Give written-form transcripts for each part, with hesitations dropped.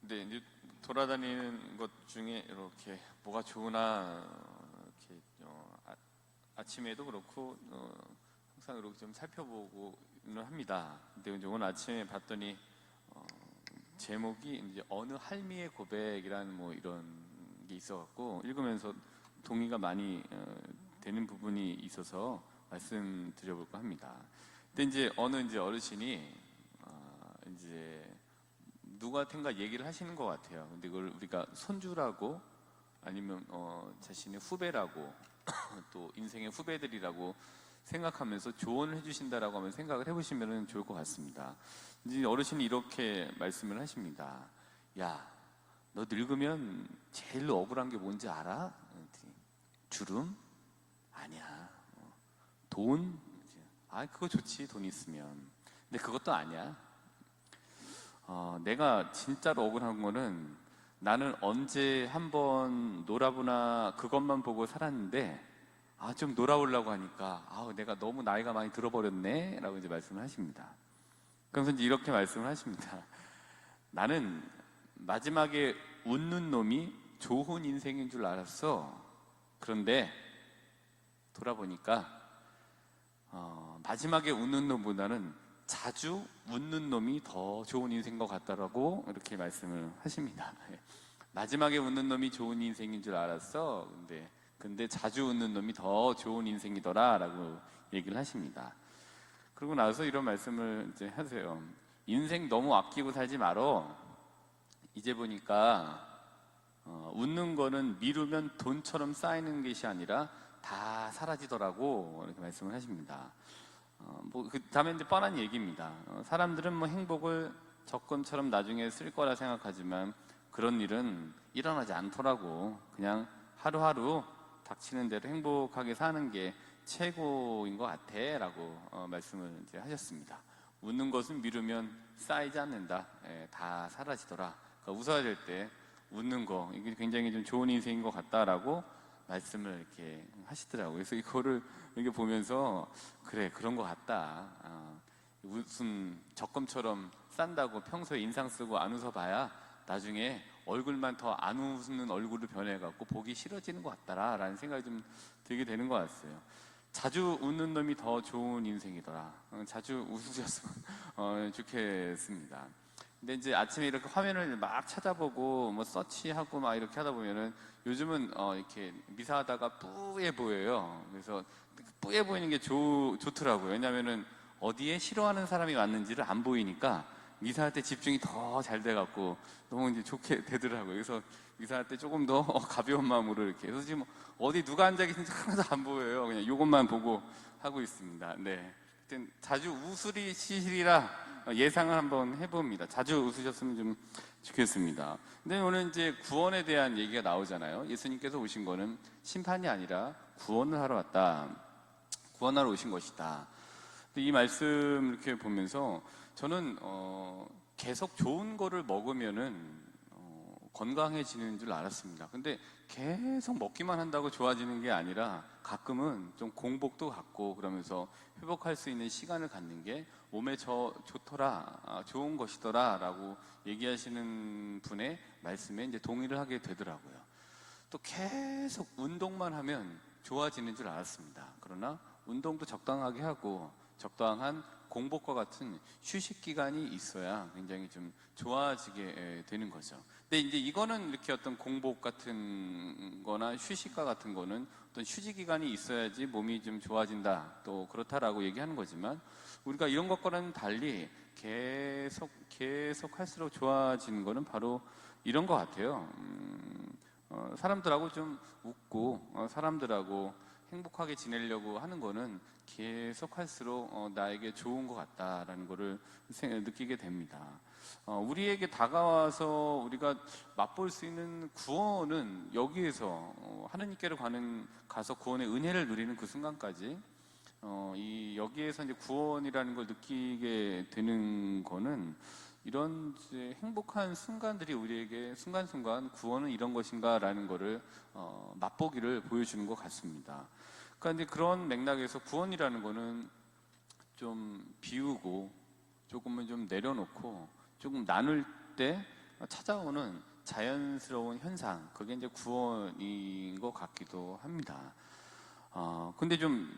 근데 이제 돌아다니는 것 중에 이렇게 뭐가 좋으나 이렇게 아침에도 그렇고 항상 이렇게 좀 살펴보고는 합니다. 근데 이제 오늘 아침에 봤더니 제목이 이제 어느 할미의 고백이라는 뭐 이런 게 있어갖고 읽으면서 동의가 많이 되는 부분이 있어서 말씀드려볼까 합니다. 근데 이제 어느 이제 어르신이 이제 누구한텐가 얘기를 하시는 것 같아요. 근데 그걸 우리가 손주라고 아니면 자신의 후배라고 또 인생의 후배들이라고 생각하면서 조언을 해주신다라고 하면 생각을 해보시면 좋을 것 같습니다. 이제 어르신이 이렇게 말씀을 하십니다. 야, 너 늙으면 제일 억울한 게 뭔지 알아? 주름? 아니야. 돈? 그거 좋지, 돈 있으면. 근데 그것도 아니야. 내가 진짜로 억울한 거는 나는 언제 한번 놀아보나 그것만 보고 살았는데 좀 놀아보려고 하니까 내가 너무 나이가 많이 들어버렸네 라고 이제 말씀을 하십니다. 그러면서 이제 이렇게 말씀을 하십니다. 나는 마지막에 웃는 놈이 좋은 인생인 줄 알았어. 그런데 돌아보니까 마지막에 웃는 놈보다는 자주 웃는 놈이 더 좋은 인생인 것 같다라고 이렇게 말씀을 하십니다. 마지막에 웃는 놈이 좋은 인생인 줄 알았어. 근데 자주 웃는 놈이 더 좋은 인생이더라 라고 얘기를 하십니다. 그러고 나서 이런 말씀을 이제 하세요. 인생 너무 아끼고 살지 말어. 이제 보니까 웃는 거는 미루면 돈처럼 쌓이는 것이 아니라 다 사라지더라고 이렇게 말씀을 하십니다. 그 다음에 이제 뻔한 얘기입니다. 사람들은 뭐 행복을 적금처럼 나중에 쓸 거라 생각하지만 그런 일은 일어나지 않더라고. 그냥 하루하루 닥치는 대로 행복하게 사는 게 최고인 것 같아 라고 말씀을 이제 하셨습니다. 웃는 것은 미루면 쌓이지 않는다. 다 사라지더라. 그러니까 웃어야 될 때 웃는 거 이게 굉장히 좀 좋은 인생인 것 같다라고 말씀을 이렇게 하시더라고요. 그래서 이거를 이렇게 보면서 그래 그런 것 같다. 웃음 적금처럼 싼다고 평소에 인상 쓰고 안 웃어봐야 나중에 얼굴만 더 안 웃는 얼굴로 변해갖고 보기 싫어지는 것 같다라 라는 생각이 좀 들게 되는 것 같아요. 자주 웃는 놈이 더 좋은 인생이더라. 자주 웃으셨으면 좋겠습니다. 근데 이제 아침에 이렇게 화면을 막 찾아보고 뭐 서치하고 막 이렇게 하다 보면은 요즘은 이렇게 미사하다가 뿌예 보여요. 그래서 뿌예 보이는 게 좋더라고요. 왜냐면은 어디에 싫어하는 사람이 왔는지를 안 보이니까 미사할 때 집중이 더 잘 돼갖고 너무 이제 좋게 되더라고요. 그래서 미사할 때 조금 더 가벼운 마음으로 이렇게. 그래서 지금 어디 누가 앉아 계신지 하나도 안 보여요. 그냥 이것만 보고 하고 있습니다. 네. 자주 웃으시리라 예상을 한번 해봅니다. 자주 웃으셨으면 좀 좋겠습니다. 근데 오늘 이제 구원에 대한 얘기가 나오잖아요. 예수님께서 오신 거는 심판이 아니라 구원을 하러 왔다. 구원하러 오신 것이다. 이 말씀 이렇게 보면서 저는 계속 좋은 거를 먹으면은 건강해지는 줄 알았습니다. 근데 계속 먹기만 한다고 좋아지는 게 아니라 가끔은 좀 공복도 갖고 그러면서 회복할 수 있는 시간을 갖는 게 몸에 좋더라, 좋은 것이더라 라고 얘기하시는 분의 말씀에 이제 동의를 하게 되더라고요. 또 계속 운동만 하면 좋아지는 줄 알았습니다. 그러나 운동도 적당하게 하고 적당한 공복과 같은 휴식 기간이 있어야 굉장히 좀 좋아지게 되는 거죠. 근데 이제 이거는 이렇게 어떤 공복 같은 거나 휴식과 같은 거는 어떤 휴식 기간이 있어야지 몸이 좀 좋아진다, 또 그렇다라고 얘기하는 거지만 우리가 이런 것과는 달리 계속 할수록 좋아지는 거는 바로 이런 것 같아요. 사람들하고 좀 웃고 사람들하고 행복하게 지내려고 하는 거는 계속 할수록 나에게 좋은 것 같다라는 거를 느끼게 됩니다. 우리에게 다가와서 우리가 맛볼 수 있는 구원은 여기에서 하느님께로 가서 구원의 은혜를 누리는 그 순간까지 여기에서 이제 구원이라는 걸 느끼게 되는 거는 이런 이제 행복한 순간들이 우리에게 순간순간 구원은 이런 것인가라는 거를 맛보기를 보여주는 것 같습니다. 그러니까 이제 그런 맥락에서 구원이라는 거는 좀 비우고 조금은 좀 내려놓고 조금 나눌 때 찾아오는 자연스러운 현상, 그게 이제 구원인 것 같기도 합니다. 근데 좀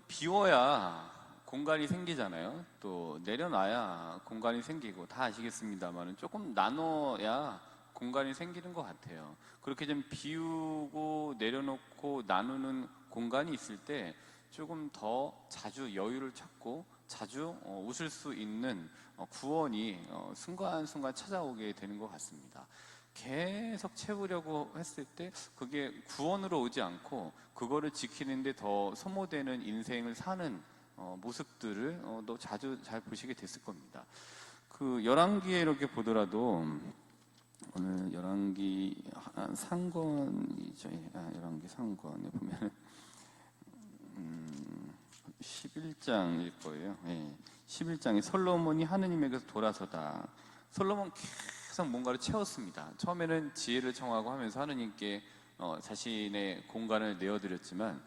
비워야 공간이 생기잖아요. 또 내려놔야 공간이 생기고, 다 아시겠습니다만 조금 나눠야 공간이 생기는 것 같아요. 그렇게 좀 비우고 내려놓고 나누는 공간이 있을 때 조금 더 자주 여유를 찾고 자주 웃을 수 있는 구원이 순간순간 찾아오게 되는 것 같습니다. 계속 채우려고 했을 때 그게 구원으로 오지 않고 그거를 지키는데 더 소모되는 인생을 사는 모습들을 또 자주 잘 보시게 됐을 겁니다. 그 열왕기에 이렇게 보더라도 오늘 열왕기 상권이죠. 열왕기 상권에 보면은 11장일 거예요. 11장에 솔로몬이 하느님에게서 돌아서다. 솔로몬 계속 뭔가를 채웠습니다. 처음에는 지혜를 청하고 하면서 하느님께 자신의 공간을 내어드렸지만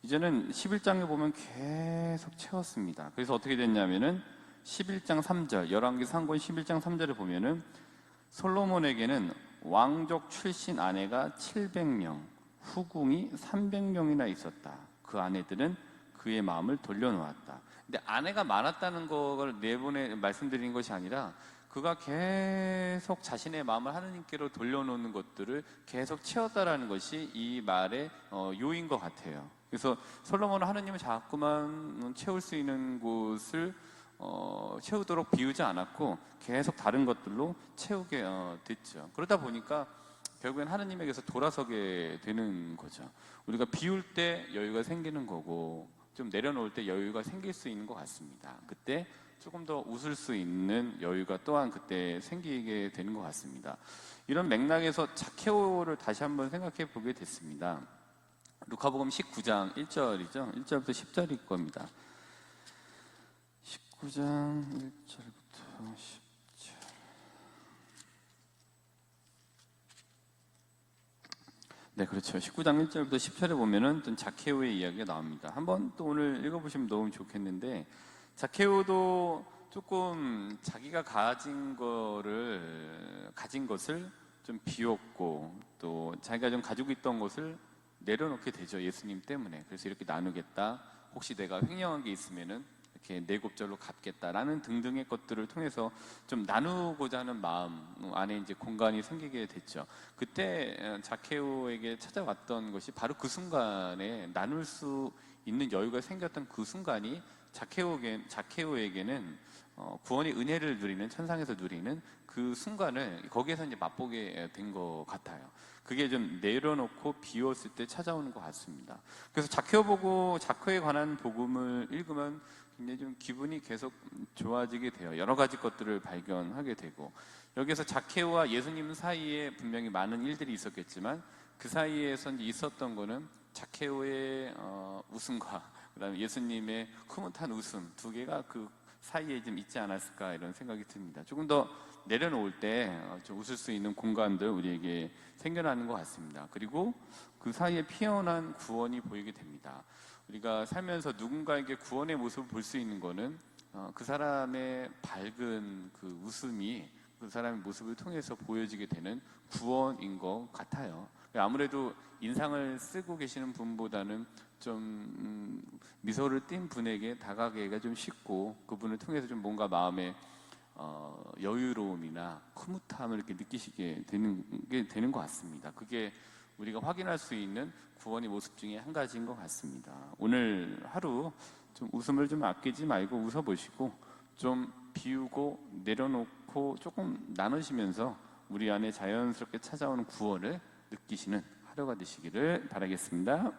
이제는 11장에 보면 계속 채웠습니다. 그래서 어떻게 됐냐면은 11장 3절, 열왕기 상권 11장 3절을 보면은 솔로몬에게는 왕족 출신 아내가 700명, 후궁이 300명이나 있었다. 그 아내들은 그의 마음을 돌려놓았다. 근데 아내가 많았다는 걸 내분에 말씀드린 것이 아니라 그가 계속 자신의 마음을 하느님께로 돌려놓는 것들을 계속 채웠다라는 것이 이 말의 요인 것 같아요. 그래서 솔로몬은 하느님을 자꾸만 채울 수 있는 곳을 채우도록 비우지 않았고 계속 다른 것들로 채우게 됐죠. 그러다 보니까 결국엔 하느님에게서 돌아서게 되는 거죠. 우리가 비울 때 여유가 생기는 거고 좀 내려놓을 때 여유가 생길 수 있는 것 같습니다. 그때 조금 더 웃을 수 있는 여유가 또한 그때 생기게 되는 것 같습니다. 이런 맥락에서 자케오를 다시 한번 생각해 보게 됐습니다. 루카복음 19장 1절이죠. 1절부터 10절일 겁니다. 19장 1절부터 10절. 네, 그렇죠. 19장 1절부터 10절에 보면은 좀 자케오의 이야기가 나옵니다. 한번 또 오늘 읽어보시면 너무 좋겠는데, 자케오도 조금 자기가 가진 것을 좀 비웠고, 또 자기가 좀 가지고 있던 것을 내려놓게 되죠. 예수님 때문에. 그래서 이렇게 나누겠다. 혹시 내가 횡령한 게 있으면은 이렇게 내곱절로 갚겠다라는 등등의 것들을 통해서 좀 나누고자 하는 마음 안에 이제 공간이 생기게 됐죠. 그때 자케오에게 찾아왔던 것이 바로 그 순간에 나눌 수 있는 여유가 생겼던 그 순간이 자케오에게는 구원의 은혜를 누리는, 천상에서 누리는 그 순간을 거기에서 이제 맛보게 된 것 같아요. 그게 좀 내려놓고 비웠을 때 찾아오는 것 같습니다. 그래서 자케오에 관한 복음을 읽으면 굉장히 좀 기분이 계속 좋아지게 돼요. 여러 가지 것들을 발견하게 되고, 여기서 자케오와 예수님 사이에 분명히 많은 일들이 있었겠지만 그 사이에서 이제 있었던 거는 자케오의 웃음과 그다음에 예수님의 흐뭇한 웃음, 두 개가 그 사이에 좀 있지 않았을까 이런 생각이 듭니다. 조금 더 내려놓을 때 좀 웃을 수 있는 공간들 우리에게 생겨나는 것 같습니다. 그리고 그 사이에 피어난 구원이 보이게 됩니다. 우리가 살면서 누군가에게 구원의 모습을 볼 수 있는 거는 그 사람의 밝은 그 웃음이 그 사람의 모습을 통해서 보여지게 되는 구원인 것 같아요. 아무래도 인상을 쓰고 계시는 분보다는 좀 미소를 띤 분에게 다가가기가 좀 쉽고, 그분을 통해서 좀 뭔가 마음의 여유로움이나 흐뭇함을 이렇게 느끼시게 되는 것 같습니다. 그게 우리가 확인할 수 있는 구원의 모습 중에 한 가지인 것 같습니다. 오늘 하루 좀 웃음을 좀 아끼지 말고 웃어보시고, 좀 비우고 내려놓고 조금 나누시면서 우리 안에 자연스럽게 찾아오는 구원을 느끼시는 하루가 되시기를 바라겠습니다.